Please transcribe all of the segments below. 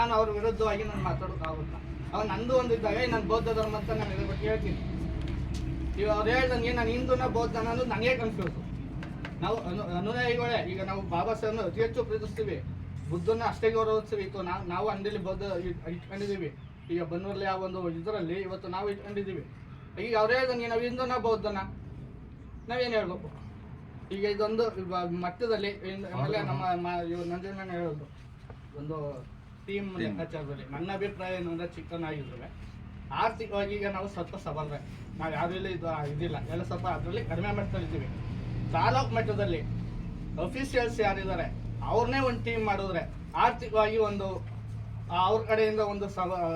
ನಾನು ಅವ್ರ ವಿರುದ್ಧವಾಗಿ ನಾನು ಮಾತಾಡೋಕ್ಕಾಗುತ್ತ. ಅವಾಗ ನಂದು ಒಂದು ಇದ್ದಾಗ ನಾನು ಬೌದ್ಧ ಧರ್ಮ ಅಂತ ನಾನು ಇದ್ರ ಬಗ್ಗೆ ಹೇಳ್ತೀನಿ. ಈಗ ಅವ್ರು ಹೇಳ್ದಂಗೆ ನಾನು ಹಿಂದೂನ ಬೌದ್ಧನ ಅನ್ನೋದು ನನಗೆ ಕನ್ಫ್ಯೂಸು. ನಾವು ಅನುಯಾಯಿಗಳೇ. ಈಗ ನಾವು ಬಾಬಾ ಸಾಹೇಬ್ನ ಅತಿ ಹೆಚ್ಚು ಪ್ರೀತಿಸ್ತೀವಿ, ಬುದ್ಧನ ಅಷ್ಟೇ ಗೌರವಿಸ್ತೀವಿ. ನಾವು ಅಂಗಡಿಲಿ ಬೌದ್ಧ ಇಟ್ಕೊಂಡಿದ್ದೀವಿ. ಈಗ ಬನ್ನೂರಲ್ಲಿ ಆ ಒಂದು ಇದರಲ್ಲಿ ಇವತ್ತು ನಾವು ಇಟ್ಕೊಂಡಿದ್ದೀವಿ. ಈಗ ಅವ್ರು ಹೇಳ್ದಂಗೆ ನಾವು ಹಿಂದೂನ ಬೌದ್ಧನ ನಾವೇನು ಹೇಳ್ಬೇಕು? ಈಗ ಇದೊಂದು ಮಟ್ಟದಲ್ಲಿ ಆಮೇಲೆ ನಮ್ಮ ನಂಜನ ಹೇಳೋದು ಒಂದು ಟೀಮ್ ಲೆಕ್ಕಾಚಾರದಲ್ಲಿ ನನ್ನ ಅಭಿಪ್ರಾಯ ಏನಂದ್ರೆ ಚಿಕ್ಕನಾಗಿದ್ರೆ ಆರ್ಥಿಕವಾಗಿ ಈಗ ನಾವು ಸ್ವಲ್ಪ ಸಬಲ್ರೆ, ನಾವು ಯಾವುದರಲ್ಲಿ ಇದಿಲ್ಲ, ಎಲ್ಲ ಸ್ವಲ್ಪ ಅದರಲ್ಲಿ ಕಡಿಮೆ ಮಟ್ಟದಲ್ಲಿದ್ದೀವಿ. ತಾಲೂಕು ಮಟ್ಟದಲ್ಲಿ ಅಫಿಷಿಯಲ್ಸ್ ಯಾರಿದ್ದಾರೆ ಅವ್ರನ್ನೇ ಒಂದು ಟೀಮ್ ಮಾಡಿದ್ರೆ ಆರ್ಥಿಕವಾಗಿ ಒಂದು ಅವ್ರ ಕಡೆಯಿಂದ ಒಂದು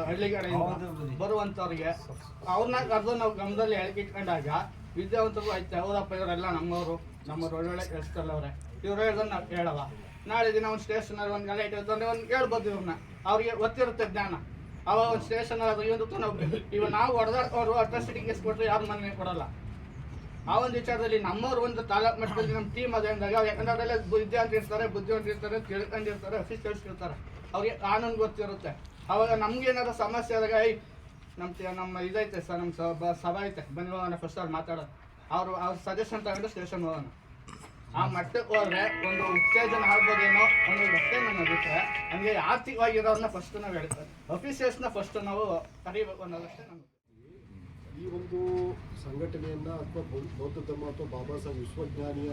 ಹಳ್ಳಿ ಕಡೆಯಿಂದ ಬರುವಂಥವ್ರಿಗೆ ಅವ್ರನ್ನ ಕರೆದು ನಾವು ಗಮನದಲ್ಲಿ ಇಟ್ಕೊಂಡಾಗ ವಿದ್ಯಾವಂತರು ಆಯ್ತು, ಅವರಪ್ಪ ಇವರೆಲ್ಲ ನಮ್ಮವರು ಒಳ್ಳೊಳ್ಳೆ ಕೆಲಸದಲ್ಲವ್ರೆ, ಇವ್ರು ಹೇಳ್ದಂಗೆ ನಾವು ಹೇಳವ. ನಾಳೆ ದಿನ ಒಂದು ಸ್ಟೇಷನಲ್ಲಿ ಒಂದು ಗಲಾಟೆ ಇರ್ತಂದ್ರೆ ಒಂದು ಹೇಳ್ಬೋದು ಇವ್ರನ್ನ, ಅವ್ರಿಗೆ ಗೊತ್ತಿರುತ್ತೆ ಜ್ಞಾನ. ಅವಾಗ ಒಂದು ಸ್ಟೇಷನ್ ಇವತ್ತು ನಾವು ಹೊಡೆದಾಡ್ಕೊಂಡು ಅಟ್ರಾಸಿಟಿ ಕೇಸ್ ಕೊಟ್ಟರೆ ಯಾರು ಮನೆ ಕೊಡಲ್ಲ. ಆ ಒಂದು ವಿಚಾರದಲ್ಲಿ ನಮ್ಮವ್ರು ಒಂದು ತಾಲೂಕು ಮಟ್ಟದಲ್ಲಿ ನಮ್ಮ ಟೀಮ್ ಅದೇ ಅಂದಾಗ ಯಾಕಂದ್ರೆ ಅದೆಲ್ಲ ಬುದ್ಧಿವಂತ ಇರ್ತಾರೆ, ತಿಳ್ಕೊಂಡಿರ್ತಾರೆ, ಅಫಿಷಿಯಲ್ಸ್ ಇರ್ತಾರೆ, ಅವ್ರಿಗೆ ಕಾನೂನು ಗೊತ್ತಿರುತ್ತೆ. ಅವಾಗ ನಮ್ಗೆ ಏನಾದ್ರು ಸಮಸ್ಯೆ ಆದಾಗ ನಮ್ಮ ಇದೈತೆ ಸರ್, ನಮ್ಮ ಸಭಾ ಐತೆ, ಬನ್ನಿ ಹೋಗೋಣ ಫಸ್ಟ್ ಅವ್ರು ಮಾತಾಡೋದು, ಅವ್ರ ಸಜೆಷನ್ ತಗೊಂಡು ಸ್ಟೇಷನ್ ಹೋಗೋಣ. ಆ ಮಟ್ಟಕ್ಕೆ ಹೋದ್ರೆ ಒಂದು ಉತ್ತೇಜನ ಆಗ್ಬೋದೇನೋ ಅನ್ನೋದು ಅಷ್ಟೇ ನನ್ನ ಅಭಿಪ್ರಾಯ. ನಮಗೆ ಆರ್ಥಿಕವಾಗಿರೋದನ್ನ ಫಸ್ಟ್ ನಾವು ಹೇಳ್ತಾರೆ, ಅಫಿಷಿಯಲ್ಸ್ನ ಫಸ್ಟ್ ನಾವು ಕರಿಬೇಕು ಅನ್ನೋದಷ್ಟೇ ನಮ್ಮ. ಈ ಒಂದು ಸಂಘಟನೆಯನ್ನ ಅಥವಾ ಬೌದ್ಧ ಧರ್ಮ ಅಥವಾ ಬಾಬಾ ಸಾಹೇಬ್ ವಿಶ್ವಜ್ಞಾನಿಯ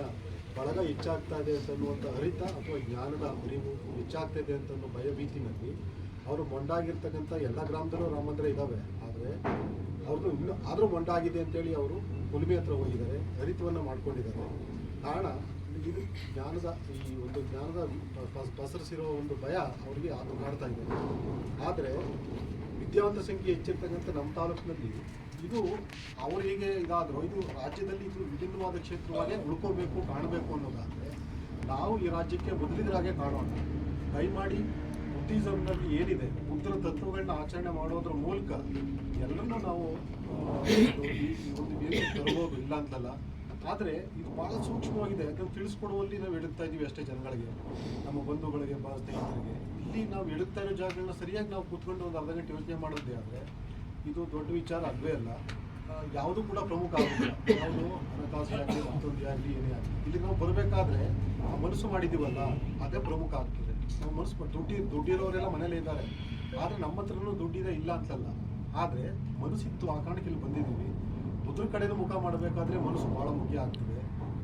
ಬಳಗ ಹೆಚ್ಚಾಗ್ತಾ ಇದೆ ಅಂತನ್ನುವಂಥ ಅರಿತ ಅಥವಾ ಜ್ಞಾನದ ಅರಿವು ಹೆಚ್ಚಾಗ್ತಾ ಇದೆ ಅಂತ ಅನ್ನೋ ಭಯಭೀತಿನಲ್ಲಿ ಅವರು ಮೊಂಡಾಗಿರ್ತಕ್ಕಂಥ ಎಲ್ಲ ಗ್ರಾಮದಲ್ಲೂ ರಾಮ ಮಂದಿರ ಇದ್ದಾವೆ. ಆದರೆ ಅವ್ರದ್ದು ಇನ್ನೂ ಆದರೂ ಮೊಂಡಾಗಿದೆ ಅಂತೇಳಿ ಅವರು ಕುಲುಮೆ ಹತ್ರ ಹೋಗಿದ್ದಾರೆ, ಅರಿತವನ್ನು ಮಾಡ್ಕೊಂಡಿದ್ದಾರೆ. ಕಾರಣ ಇದು ಜ್ಞಾನದ ಈ ಒಂದು ಜ್ಞಾನದ ಪಸರಿಸಿರೋ ಒಂದು ಭಯ ಅವರಿಗೆ ಅದು ಕಾಡ್ತಾ ಇದೆ. ಆದರೆ ವಿದ್ಯಾವಂತ ಸಂಖ್ಯೆ ಹೆಚ್ಚಿರ್ತಕ್ಕಂಥ ನಮ್ಮ ತಾಲೂಕಿನಲ್ಲಿ ಇದು ಅವರು ಹೇಗೆ ಇದಾದರೂ ಇದು ರಾಜ್ಯದಲ್ಲಿ ಇದು ವಿಭಿನ್ನವಾದ ಕ್ಷೇತ್ರವಾಗಿ ಉಳ್ಕೋಬೇಕು, ಕಾಣಬೇಕು ಅನ್ನೋದಾದರೆ ನಾವು ಈ ರಾಜ್ಯಕ್ಕೆ ಮೊದಲಿದ್ರಾಗೆ ಕಾಣೋಣ. ದಯಮಾಡಿ ಬುದ್ಧಿಸಮ್ನಲ್ಲಿ ಏನಿದೆ ಬುದ್ಧರ ತತ್ವಗಳನ್ನ ಆಚರಣೆ ಮಾಡೋದ್ರ ಮೂಲಕ ಎಲ್ಲರನ್ನೂ ನಾವು ಒಂದು ಮೇಲೆ ತರಬಹುದು, ಇಲ್ಲ ಅಂತಲ್ಲ. ಆದರೆ ಇದು ಭಾಳ ಸೂಕ್ಷ್ಮವಾಗಿದೆ. ಅದನ್ನು ತಿಳಿಸ್ಕೊಡುವಲ್ಲಿ ನಾವು ಎಡುತ್ತಾ ಇದ್ದೀವಿ ಅಷ್ಟೇ ಜನಗಳಿಗೆ, ನಮ್ಮ ಬಂಧುಗಳಿಗೆ, ಸ್ನೇಹಿತರಿಗೆ. ಇಲ್ಲಿ ನಾವು ಎಡುತ್ತಾ ಇರೋ ಜಾಗಗಳನ್ನ ಸರಿಯಾಗಿ ನಾವು ಕೂತ್ಕೊಂಡು ಒಂದು ಅರ್ಧ ಗಂಟೆ ಯೋಚನೆ ಮಾಡೋದೇ ಆದರೆ ಇದು ದೊಡ್ಡ ವಿಚಾರ ಅಲ್ವೇ ಅಲ್ಲ. ಯಾವುದೂ ಕೂಡ ಪ್ರಮುಖ ಆಗೋದಿಲ್ಲ. ಯಾವುದು ಹಣಕಾಸು ಆಗಲಿ, ಮತ್ತೊಂದು ಆಗಲಿ, ಏನೇ ಆಗಲಿ, ಇಲ್ಲಿ ನಾವು ಬರಬೇಕಾದ್ರೆ ಆ ಮನಸ್ಸು ಮಾಡಿದ್ದೀವಲ್ಲ ಅದೇ ಪ್ರಮುಖ ಆಗ್ತದೆ. ನಾವು ಮನಸ್ಸು ದುಡ್ಡಿರೋರೆಲ್ಲ ಮನೇಲಿ ಇದ್ದಾರೆ, ಆದರೆ ನಮ್ಮ ಹತ್ರನೂ ದುಡ್ಡಿದೆ ಇಲ್ಲ ಅಂತಲ್ಲ. ಆದರೆ ಮನಸ್ಸಿತ್ತು, ಆ ಕಾರಣಕ್ಕೆ ಇಲ್ಲಿ ಬಂದಿದ್ದೀವಿ. ಉತ್ತರ ಕಡೆಯಿಂದ ಮುಖ ಮಾಡಬೇಕಾದ್ರೆ ಮನಸ್ಸು ಭಾಳ ಮುಖ್ಯ ಆಗ್ತದೆ.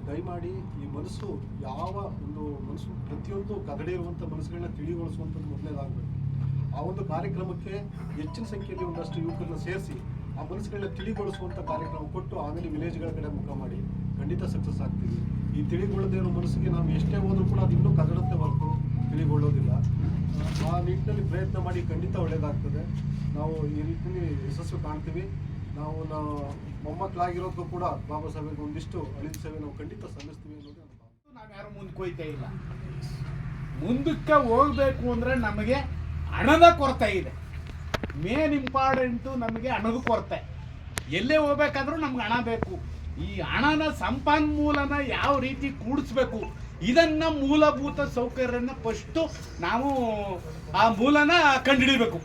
ದಯಮಾಡಿ ಈ ಮನಸ್ಸು ಯಾವ ಒಂದು ಮನಸ್ಸು ಪ್ರತಿಯೊಂದು ಕದಡೆ ಇರುವಂಥ ಮನಸ್ಸುಗಳನ್ನ ತಿಳಿಗೊಳಿಸುವಂಥದ್ದು ಮೊದಲನೇದಾಗಬೇಕು. ಆ ಒಂದು ಕಾರ್ಯಕ್ರಮಕ್ಕೆ ಹೆಚ್ಚಿನ ಸಂಖ್ಯೆಯಲ್ಲಿ ಒಂದಷ್ಟು ಯುವಕರನ್ನ ಸೇರಿಸಿ ಆ ಮನಸ್ಸುಗಳನ್ನ ತಿಳಿಗೊಳಿಸುವಂಥ ಕಾರ್ಯಕ್ರಮ ಕೊಟ್ಟು ಆಮೇಲೆ ವಿಲೇಜ್ಗಳ ಕಡೆ ಮುಖ ಮಾಡಿ ಖಂಡಿತ ಸಕ್ಸಸ್ ಆಗ್ತೀವಿ. ಈ ತಿಳಿಗೊಳ್ಳದೇ ಇರೋ ಮನಸ್ಸಿಗೆ ನಾವು ಎಷ್ಟೇ ಹೋದರೂ ಕೂಡ ಅದು ಇನ್ನೂ ಕದಡುತ್ತೆ ಹೊರತು ತಿಳಿಗೊಳ್ಳೋದಿಲ್ಲ. ಆ ನಿಟ್ಟಿನಲ್ಲಿ ಪ್ರಯತ್ನ ಮಾಡಿ ಖಂಡಿತ ಒಳ್ಳೆಯದಾಗ್ತದೆ. ನಾವು ಈ ರೀತಿಯಲ್ಲಿ ಯಶಸ್ಸು ಕಾಣ್ತೀವಿ. ನಾವು ಮೊಮ್ಮಕ್ಕಳಾಗಿರೋದಕ್ಕೂ ಕೂಡ ಬಾಬಾ ಸಾಹೇಬ್ಗೆ ಒಂದಿಷ್ಟು ಅಳಿದ ಸೇವೆ ನಾವು ಖಂಡಿತ ಸಲ್ಲಿಸ್ತೀವಿ ಅನ್ನೋದು ನಾವು ಯಾರು ಮುಂದ್ಕೊಯ್ತಾ ಇಲ್ಲ. ಮುಂದಕ್ಕೆ ಹೋಗ್ಬೇಕು ಅಂದರೆ ನಮಗೆ ಹಣದ ಕೊರತೆ ಇದೆ. ಮೇನ್ ಇಂಪಾರ್ಟೆಂಟು ನಮಗೆ ಹಣದ ಕೊರತೆ. ಎಲ್ಲೇ ಹೋಗ್ಬೇಕಾದ್ರೂ ನಮ್ಗೆ ಹಣ ಬೇಕು. ಈ ಹಣನ ಸಂಪನ್ಮೂಲನ ಯಾವ ರೀತಿ ಕೂಡಿಸ್ಬೇಕು, ಇದನ್ನ ಮೂಲಭೂತ ಸೌಕರ್ಯನ ಫಸ್ಟು ನಾವು ಆ ಮೂಲನ ಕಂಡುಹಿಡಿಬೇಕು.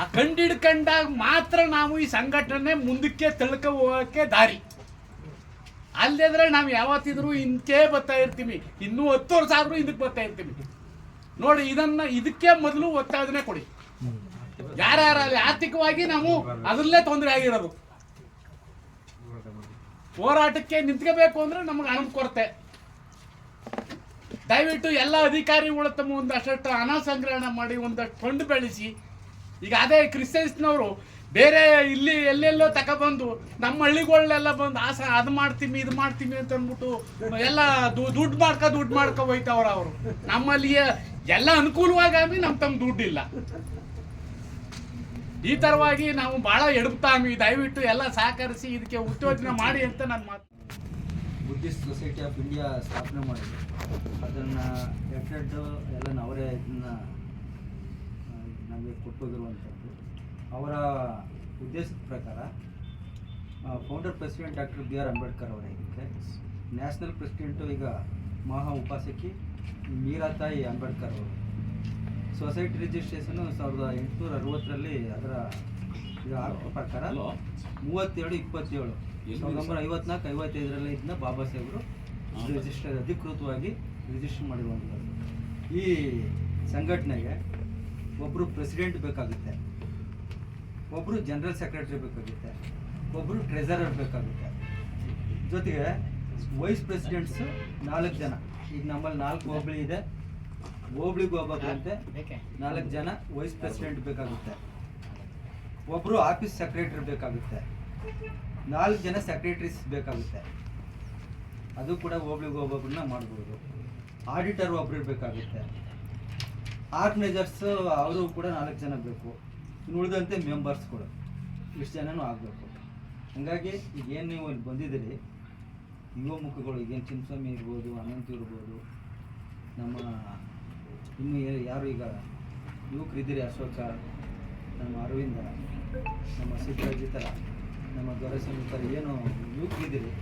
ಆ ಕಂಡಿಡ್ಕೊಂಡಾಗ ಮಾತ್ರ ನಾವು ಈ ಸಂಘಟನೆ ಮುಂದಕ್ಕೆ ತಳ್ಕ ಹೋಗೋಕ್ಕೆ ದಾರಿ. ಅಲ್ಲದ್ರೆ ನಾವು ಯಾವತ್ತಿದ್ರು ಹಿಂದಕ್ಕೆ ಬರ್ತಾ ಇರ್ತೀವಿ, ಇನ್ನೂ 10 ವರ್ಷ ಆದ್ರೂ ಹಿಂದಕ್ಕೆ ಬರ್ತಾ ಇರ್ತೀವಿ. ನೋಡಿ, ಇದಕ್ಕೆ ಮೊದಲು ಒತ್ತಾದನೆ ಕೊಡಿ. ಯಾರ್ಯಾರಲ್ಲಿ ಆರ್ಥಿಕವಾಗಿ ನಾವು ಅದರಲ್ಲೇ ತೊಂದರೆ ಆಗಿರೋದು. ಹೋರಾಟಕ್ಕೆ ನಿಂತ್ಕೋಬೇಕು ಅಂದ್ರೆ ನಮ್ಗೆ ಹಣದ ಕೊರತೆ. ದಯವಿಟ್ಟು ಎಲ್ಲ ಅಧಿಕಾರಿಗಳ ತಮ್ಮ ಒಂದಷ್ಟು ಹಣ ಸಂಗ್ರಹಣೆ ಮಾಡಿ ಒಂದಷ್ಟು ಫಂಡ್ ಬೆಳೆಸಿ. ಈಗ ಅದೇ ಕ್ರಿಶ್ಚಿಯನ್ಸ್ನವರು ಬೇರೆ ಇಲ್ಲಿ ಎಲ್ಲೆಲ್ಲೋ ತಗೊಬಂದು ನಮ್ಮ ಹಳ್ಳಿಗಳನ್ನೆಲ್ಲ ಬಂದು ಅದು ಮಾಡ್ತೀವಿ ಇದು ಮಾಡ್ತೀವಿ ಅಂತ ಅಂದ್ಬಿಟ್ಟು ಎಲ್ಲ ದುಡ್ಡು ಮಾಡ್ಕೊ ಹೋಯ್ತವ್ರ ಅವರು. ನಮ್ಮಲ್ಲಿ ಎಲ್ಲ ಅನುಕೂಲವಾಗಿ ನಮ್ಮ ತಮ್ಮ ದುಡ್ಡಿಲ್ಲ. ಈ ಥರವಾಗಿ ನಾವು ಭಾಳ ಎಡುತ್ತಾಮಿ. ದಯವಿಟ್ಟು ಎಲ್ಲ ಸಹಕರಿಸಿ ಇದಕ್ಕೆ ಉತ್ತೇಜನ ಮಾಡಿ ಅಂತ ನನ್ನ ಮಾತು. ಬುದ್ಧಿಸ್ಟ್ ಸೊಸೈಟಿ ಆಫ್ ಇಂಡಿಯಾ ಸ್ಥಾಪನೆ ಮಾಡಿದ್ರು. ಅದನ್ನು ಹೆಡ್ ಎಲ್ಲ ಅವರೇ ಇದನ್ನ ನಮಗೆ ಕೊಟ್ಟೋಗಿರುವಂಥದ್ದು. ಅವರ ಉದ್ದೇಶದ ಪ್ರಕಾರ founder president doctor B R Ambedkar ಅವರೇ. ಇದಕ್ಕೆ ನ್ಯಾಷನಲ್ ಪ್ರೆಸಿಡೆಂಟು ಈಗ ಮಹಾ ಉಪಾಸಕಿ ಮೀರಾತಾಯಿ ಅಂಬೇಡ್ಕರ್ ಅವರು. ಸೊಸೈಟಿ ರಿಜಿಸ್ಟ್ರೇಷನ್ 1860 ಅದರ ಪ್ರಕಾರ 37/27 1954-55 ಇದನ್ನ ಬಾಬಾ ಸಾಹೇಬರು ಅಧಿಕೃತವಾಗಿ ರಿಜಿಸ್ಟರ್ ಮಾಡಿರುವಂಥದ್ದು. ಈ ಸಂಘಟನೆಗೆ ಒಬ್ಬರು ಪ್ರೆಸಿಡೆಂಟ್ ಬೇಕಾಗುತ್ತೆ, ಒಬ್ಬರು ಜನರಲ್ ಸೆಕ್ರೆಟರಿ ಬೇಕಾಗುತ್ತೆ, ಒಬ್ಬರು ಟ್ರೆಸರರ್ ಬೇಕಾಗುತ್ತೆ, ಜೊತೆಗೆ ವೈಸ್ ಪ್ರೆಸಿಡೆಂಟ್ಸು 4 ಜನ. ಈಗ ನಮ್ಮಲ್ಲಿ 4 ಹೋಬಳಿ ಇದೆ, ಹೋಬಳಿಗೆ ಹೋಗ್ಬೇಕಂತೆ 4 ಜನ ವೈಸ್ ಪ್ರೆಸಿಡೆಂಟ್ ಬೇಕಾಗುತ್ತೆ, ಒಬ್ಬರು ಆಫೀಸ್ ಸೆಕ್ರೆಟರಿ ಬೇಕಾಗುತ್ತೆ, 4 ಜನ ಸೆಕ್ರೆಟರೀಸ್ ಬೇಕಾಗುತ್ತೆ. ಅದು ಕೂಡ ಹೋಬಳಿಗೆ ಹೋಗ್ಬೇಕನ್ನ ಮಾಡ್ಬೋದು. ಆಡಿಟರ್ ಒಬ್ರು ಇರಬೇಕಾಗುತ್ತೆ, ಆರ್ಗನೈಸರ್ಸ್ ಅವರು ಕೂಡ 4 ಜನ ಬೇಕು, ಉಳಿದಂತೆ ಮೆಂಬರ್ಸ್ಗಳು ಇಷ್ಟು ಜನನೂ ಆಗಬೇಕು. ಹಾಗಾಗಿ ಈಗೇನು ನೀವು ಇಲ್ಲಿ ಬಂದಿದ್ದೀರಿ, ಯುವ ಮುಖಗಳು ಈಗೇನು ಚಿನ್ನಸ್ವಾಮಿ ಇರ್ಬೋದು, ಅನಂತ್ ಇರ್ಬೋದು, ನಮ್ಮ ಇನ್ನು ಯಾರು ಈಗ ಯುವಕರಿದ್ದೀರಿ, ಅಶೋಕ, ನಮ್ಮ ಅರವಿಂದ, ನಮ್ಮ ಸಿದ್ದರಾಜಿತರ, ನಮ್ಮ ದೊರೆಸ್ವಾಮಿತರ ಏನು ಯುವಕರಿದ್ದೀರಿ,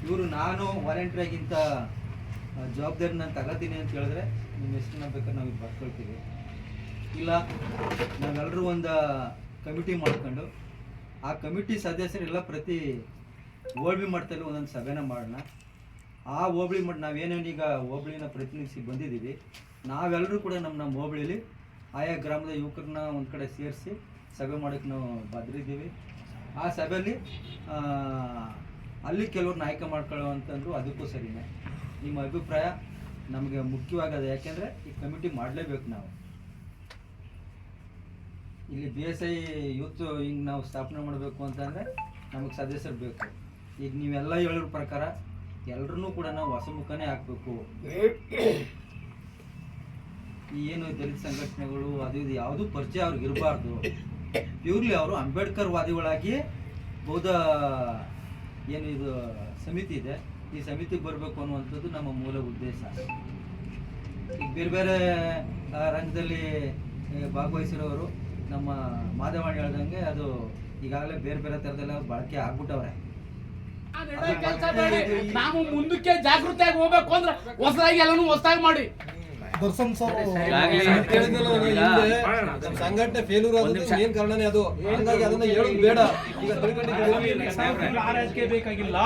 ಇವರು ನಾನು ವಾಲಂಟ್ರಿಯಾಗಿಂತ ಜವಾಬ್ದಾರಿ ನಾನು ತಗೋತೀನಿ ಅಂತ ಹೇಳಿದ್ರೆ ನಿಮ್ಮ ಹೆಸರನ್ನ ಬೇಕಾದ್ರೆ ನಾವು ಇದು ಬರ್ಕೊಳ್ತೀವಿ. ಇಲ್ಲ ನಾವೆಲ್ಲರೂ ಒಂದು ಕಮಿಟಿ ಮಾಡ್ಕೊಂಡು ಆ ಕಮಿಟಿ ಸದಸ್ಯರೆಲ್ಲ ಪ್ರತಿ ಹೋಬಳಿ ಮಟ್ಟದಲ್ಲಿ ಒಂದೊಂದು ಸಭೆನ ಮಾಡೋಣ. ಆ ಹೋಬಳಿ ಮಟ್ಟ ನಾವೇನೇನೀಗ ಹೋಬಳಿನ ಪ್ರತಿನಿಧಿಸಿ ಬಂದಿದ್ದೀವಿ, ನಾವೆಲ್ಲರೂ ಕೂಡ ನಮ್ಮ ಹೋಬಳಿಲಿ ಆಯಾ ಗ್ರಾಮದ ಯುವಕರನ್ನ ಒಂದು ಕಡೆ ಸೇರಿಸಿ ಸಭೆ ಮಾಡೋಕ್ಕೆ ನಾವು ಬದ್ರಿದ್ದೀವಿ. ಆ ಸಭೆಯಲ್ಲಿ ಅಲ್ಲಿ ಕೆಲವ್ರು ನಾಯಕ ಮಾಡ್ಕೊಳ್ಳೋ ಅಂತಂದ್ರು, ಅದಕ್ಕೂ ಸರಿನೇ. ನಿಮ್ಮ ಅಭಿಪ್ರಾಯ ನಮಗೆ ಮುಖ್ಯವಾಗದ, ಯಾಕೆಂದರೆ ಈ ಕಮಿಟಿ ಮಾಡಲೇಬೇಕು. ನಾವು ಇಲ್ಲಿ BSI ಯೂತ್ ಹಿಂಗೆ ನಾವು ಸ್ಥಾಪನೆ ಮಾಡಬೇಕು ಅಂತಂದರೆ ನಮಗೆ ಸದಸ್ಯರು ಬೇಕು. ಈಗ ನೀವೆಲ್ಲ ಹೇಳಿರೋ ಪ್ರಕಾರ ಎಲ್ಲರೂ ಕೂಡ ನಾವು ಹೊಸಮುಖನೇ ಹಾಕಬೇಕು. ಈ ಏನು ದಲಿತ ಸಂಘಟನೆಗಳು ಅದು ಇದು ಯಾವುದೂ ಪರಿಚಯ ಅವ್ರಿಗೆ ಇರಬಾರ್ದು. ಪ್ಯೂರ್ಲಿ ಅವರು ಅಂಬೇಡ್ಕರ್ ವಾದಿಗಳಾಗಿ ಬೌದ್ಧ ಏನು ಇದು ಸಮಿತಿ ಇದೆ, ಈ ಸಮಿತಿಗೆ ಬರಬೇಕು ಅನ್ನುವಂಥದ್ದು ನಮ್ಮ ಮೂಲ ಉದ್ದೇಶ. ಈಗ ಬೇರೆ ಬೇರೆ ರಂಗದಲ್ಲಿ ಭಾಗವಹಿಸಿರೋರು ನಮ್ಮ ಮಾಧವಣ್ಣ ಹೇಳ್ದಂಗೆ ಅದು ಈಗಾಗಲೇ ಬೇರೆ ಬೇರೆ ಥರದೆಲ್ಲ ಬಳಕೆ ಆಗ್ಬಿಟ್ಟವ್ರೆ. ನಾವು ಮುಂದಕ್ಕೆ ಜಾಗೃತಿಯಾಗಿ ಹೋಗ್ಬೇಕು ಅಂದ್ರೆ ಹೊಸದಾಗಿ ಎಲ್ಲನೂ ಹೊಸದಾಗಿ ಮಾಡಿ. ದರ್ಶನ್ ಸರ್ ಸಂಘಟನೆ ಫೇಲ್ಯೂರ್ ಆಗೋದು ಏನ್ ಕಾರಣನೇ ಅದು. ಹಂಗಾಗಿ ಅದನ್ನ ಹೇಳೋದು ಬೇಡ. ಈಗ ರಾಜಕೀಯ ಬೇಕಾಗಿಲ್ಲ.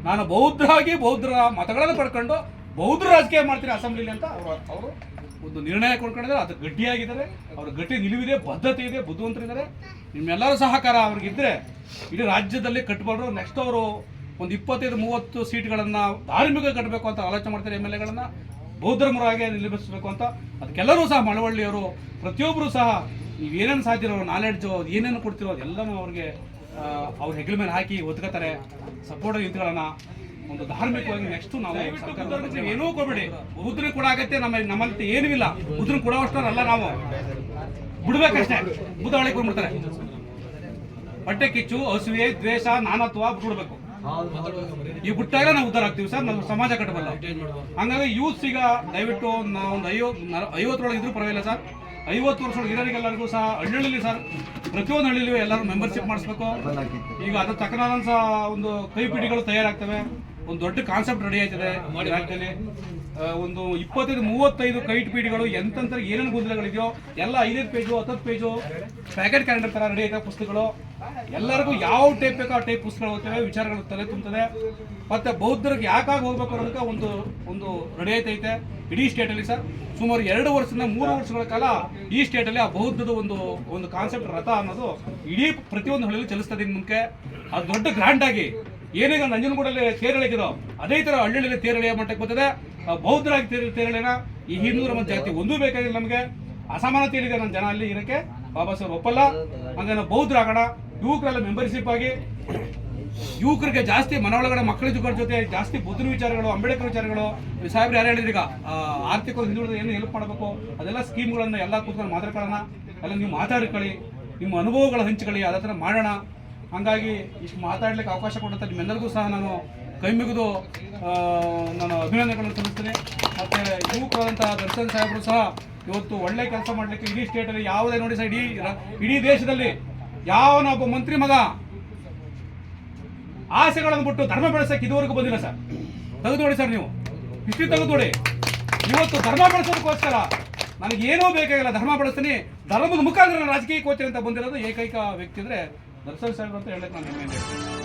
ನಾನು ಬೌದ್ಧರ ಮತಗಳನ್ನು ಪಡ್ಕೊಂಡು ಬೌದ್ಧ ರಾಜಕೀಯ ಮಾಡ್ತೀನಿ ಅಸೆಂಬ್ಲಿಲಿ ಅಂತ ಅವರು ಒಂದು ನಿರ್ಣಯ ಕೊಂಡ್ಕೊಂಡಿದ್ದಾರೆ. ಅದು ಗಟ್ಟಿಯಾಗಿದ್ದಾರೆ, ಅವ್ರ ಗಟ್ಟಿ ನಿಲುವಿದೆ, ಬದ್ಧತೆ ಇದೆ, ಬುದ್ಧಿವಂತರಿದ್ದಾರೆ. ನಿಮ್ಮೆಲ್ಲರೂ ಸಹಕಾರ ಅವ್ರಿಗಿದ್ರೆ ಇಡೀ ರಾಜ್ಯದಲ್ಲಿ ಕಟ್ಟಬಾರ್ದು. ನೆಕ್ಸ್ಟ್ ಅವರು ಒಂದು 25-30 ಸೀಟ್ಗಳನ್ನು ಧಾರ್ಮಿಕ ಕಟ್ಟಬೇಕು ಅಂತ ಆಲೋಚನೆ ಮಾಡ್ತಾರೆ. MLAಗಳನ್ನ ಬೌದ್ಧರ್ಮರಾಗಿ ನಿಲ್ಲಿಸಬೇಕು ಅಂತ. ಅದಕ್ಕೆಲ್ಲರೂ ಸಹ ಮಳವಳ್ಳಿಯವರು ಪ್ರತಿಯೊಬ್ಬರು ಸಹ ನೀವು ಏನೇನು ಸಾಧ್ಯ ಇರೋ ನಾಲೆಡ್ಜು ಏನೇನು ಕೊಡ್ತಿರೋ ಅದೆಲ್ಲನೂ ಅವ್ರಿಗೆ ಅವ್ರ ಹೆಗಲ ಮೇಲೆ ಹಾಕಿ ಒತ್ಕೋತಾರೆ. ಸಪೋರ್ಟ್ ನಿಂತ್ಕೊಳ್ಳೋಣ. ಒಂದು ಧಾರ್ಮಿಕವಾಗಿ ನೆಕ್ಸ್ಟ್ ನಾವು ಏನೂ ಕೊಡ್ಬೇಡಿ. ಬುದ್ಧರು ಕೂಡ ಆಗತ್ತೆ, ನಮ್ಮಲ್ಲಿ ಏನೂ ಇಲ್ಲ. ಬುದ್ಧರು ಕೊಡೋಷ್ಟಲ್ಲ, ನಾವು ಬಿಡ್ಬೇಕಷ್ಟೇ. ಬುದ್ಧ ಒಳಗೆ ಬಂದ್ಬಿಡ್ತಾರೆ. ಹೊಟ್ಟೆ ಕಿಚ್ಚು, ಹಸುವೆ, ದ್ವೇಷ, ನಾನತ್ವ ಬಿಡ್ಬೇಕು. ಈ ಬಿಟ್ಟಾಗ ನಾವು ಉದ್ಧಾರ ಆಗ್ತೀವಿ ಸರ್, ನಾವು ಸಮಾಜ ಕಟ್ಟಬಲ್ಲ. ಹಂಗಾಗಿ ಯೂತ್ಸ್ ಈಗ ದಯವಿಟ್ಟು ನಾವು ಒಂದು 50 ಇದ್ರೂ ಪರವಾಗಿಲ್ಲ ಸರ್. 50 ವರ್ಷದೊಳಗೆ ಇರೋರಿಗೆಲ್ಲರಿಗೂ ಸಹ ಹಳ್ಳಿಯಲ್ಲಿ ಸರ್, ಪ್ರತಿಯೊಂದು ಹಳ್ಳಿಲಿ ಎಲ್ಲರೂ ಮೆಂಬರ್ಶಿಪ್ ಮಾಡಿಸ್ಬೇಕು. ಈಗ ಅದ್ರ ತಕ್ಕನಾದಂಥ ಒಂದು ಕೈಪಿಡಿಗಳು ತಯಾರಾಗ್ತವೆ. ಒಂದು ದೊಡ್ಡ ಕಾನ್ಸೆಪ್ಟ್ ರೆಡಿ ಆಯ್ತದೆ ರಾಜ್ಯದಲ್ಲಿ. ಒಂದು 25-35 ಕೈಟ್ ಪೀಡಿಗಳು ಎಂತೆಂಥ ಏನೇನು ಗೊಂದಲಗಳಿದೆಯೋ ಎಲ್ಲ 5 ಪೇಜು 10 ಪೇಜು ಪ್ಯಾಕೆಟ್ ಕ್ಯಾಲೆಂಡರ್ ಥರ ರೆಡಿ ಆಯ್ತವೆ ಪುಸ್ತಕಗಳು. ಎಲ್ಲರಿಗೂ ಯಾವ ಟೈಪ್ ಬೇಕೋ ಆ ಟೈಪ್ ಪುಸ್ತಕಗಳು ಓದ್ತವೆ, ವಿಚಾರಗಳು ತಲೆ ತುಂಬುತ್ತದೆ. ಮತ್ತು ಬೌದ್ಧರಿಗೆ ಯಾಕಾಗಿ ಹೋಗ್ಬೇಕು ಅನ್ನೋದಕ್ಕೆ ಒಂದು ರೆಡಿ ಆಯ್ತೈತೆ ಇಡೀ ಸ್ಟೇಟಲ್ಲಿ ಸರ್. ಸುಮಾರು 2 ವರ್ಷದಿಂದ 3 ವರ್ಷಗಳ ಕಾಲ ಈ ಸ್ಟೇಟಲ್ಲಿ ಆ ಬೌದ್ಧದ ಒಂದು ಕಾನ್ಸೆಪ್ಟ್ ರಥ ಅನ್ನೋದು ಇಡೀ ಪ್ರತಿಯೊಂದು ಹಳ್ಳಿಯಲ್ಲಿ ಚಲಿಸ್ತದೆ. ಇನ್ನು ಮುಂದೆ ಅದು ದೊಡ್ಡ ಗ್ರ್ಯಾಂಡ್ ಆಗಿ ಏನೀಗ ನಂಜನಗೂಡಲ್ಲಿ ತೇರಳಿಗಿದೋ ಅದೇ ಥರ ಹಳ್ಳಿಯಲ್ಲಿ ತೇರಳಿಯ ಮಟ್ಟಕ್ಕೆ ಬರ್ತದೆ. ಬೌದ್ಧರಾಗಿ ತೇರಳಿನ ಈ ಹಿಂದೂ ನಮ್ಮ ಜಾತಿ ಒಂದೂ ಬೇಕಾಗಿಲ್ಲ. ನಮಗೆ ಅಸಮಾನತೆ ಇದೆ ನನ್ನ ಜನ ಅಲ್ಲಿ ಇರೋಕ್ಕೆ ಬಾಬಾ ಸಾಹೇಬ್ ಒಪ್ಪಲ್ಲ. ಹಂಗೆ ನಾವು ಬೌದ್ಧರಾಗೋಣ. ಯುವಕರೆಲ್ಲ ಮೆಂಬರ್ಶಿಪ್ ಆಗಿ ಯುವಕರಿಗೆ ಜಾಸ್ತಿ ಮನೊಳಗಡೆ ಮಕ್ಕಳ ಜೊತೆ ಜಾಸ್ತಿ ಬುದ್ಧನ ವಿಚಾರಗಳು, ಅಂಬೇಡ್ಕರ್ ವಿಚಾರಗಳು, ಸಾಹೇಬ್ರು ಯಾರು ಹೇಳಿದ್ರು ಈಗ ಆರ್ಥಿಕ ಹಿಂದುಳಿದ ಏನು ಹೆಲ್ಪ್ ಮಾಡಬೇಕು ಅದೆಲ್ಲ ಸ್ಕೀಮ್ಗಳನ್ನು ಎಲ್ಲ ಕೂತ್ಕೊಂಡು ಮಾತಾಡ್ಕೊಳ್ಳೋಣ. ಎಲ್ಲ ನೀವು ಮಾತಾಡ್ಕೊಳ್ಳಿ, ನಿಮ್ಮ ಅನುಭವಗಳ ಹಂಚ್ಕೊಳ್ಳಿ, ಅದೇ ಥರ ಮಾಡೋಣ. ಹಾಗಾಗಿ ಇಷ್ಟು ಮಾತಾಡ್ಲಿಕ್ಕೆ ಅವಕಾಶ ಕೊಡುತ್ತೆ ನಿಮ್ಮೆಲ್ಲರಿಗೂ ಸಹ ನಾನು ಕೈ ಮುಗಿದು ನಾನು ಅಭಿನಂದನೆಗಳನ್ನು ಸಲ್ಲಿಸ್ತೀನಿ. ಮತ್ತು ಯುವಕರಾದಂಥ ದರ್ಶನ್ ಸಾಹೇಬರು ಸಹ ಇವತ್ತು ಒಳ್ಳೆ ಕೆಲಸ ಮಾಡಲಿಕ್ಕೆ ಇಡೀ ಸ್ಟೇಟಲ್ಲಿ ಯಾವುದೇ ನೋಡಿ ಸರ್, ಇಡೀ ದೇಶದಲ್ಲಿ ಯಾವನೊಬ್ಬ ಮಂತ್ರಿ ಮಗ ಆಸೆಗಳನ್ನು ಬಿಟ್ಟು ಧರ್ಮ ಬೆಳೆಸಕ್ಕೆ ಇದುವರೆಗೂ ಬಂದಿಲ್ಲ ಸರ್. ತೆಗೆದು ನೋಡಿ ಸರ್, ನೀವು ಹಿಸ್ಟ್ರಿ ತೆಗೆದು ನೋಡಿ. ಇವತ್ತು ಧರ್ಮ ಬೆಳೆಸೋದಕ್ಕೋಸ್ಕರ ನನಗೇನೋ ಬೇಕಾಗಿಲ್ಲ, ಧರ್ಮ ಬಳಸ್ತೀನಿ, ಧರ್ಮದ ಮುಖಾಂತರ ನಾನು ರಾಜಕೀಯಕ್ಕೆ ಹೋಗ್ತೀನಿ ಅಂತ ಬಂದಿರೋದು ಏಕೈಕ ವ್ಯಕ್ತಿ ಅಂದರೆ ದರ್ಶನ್ ಸಾಹೇಬ್ರು ಅಂತ ಹೇಳಕ್ಕೆ ನಾನು ಹೆಮ್ಮೆ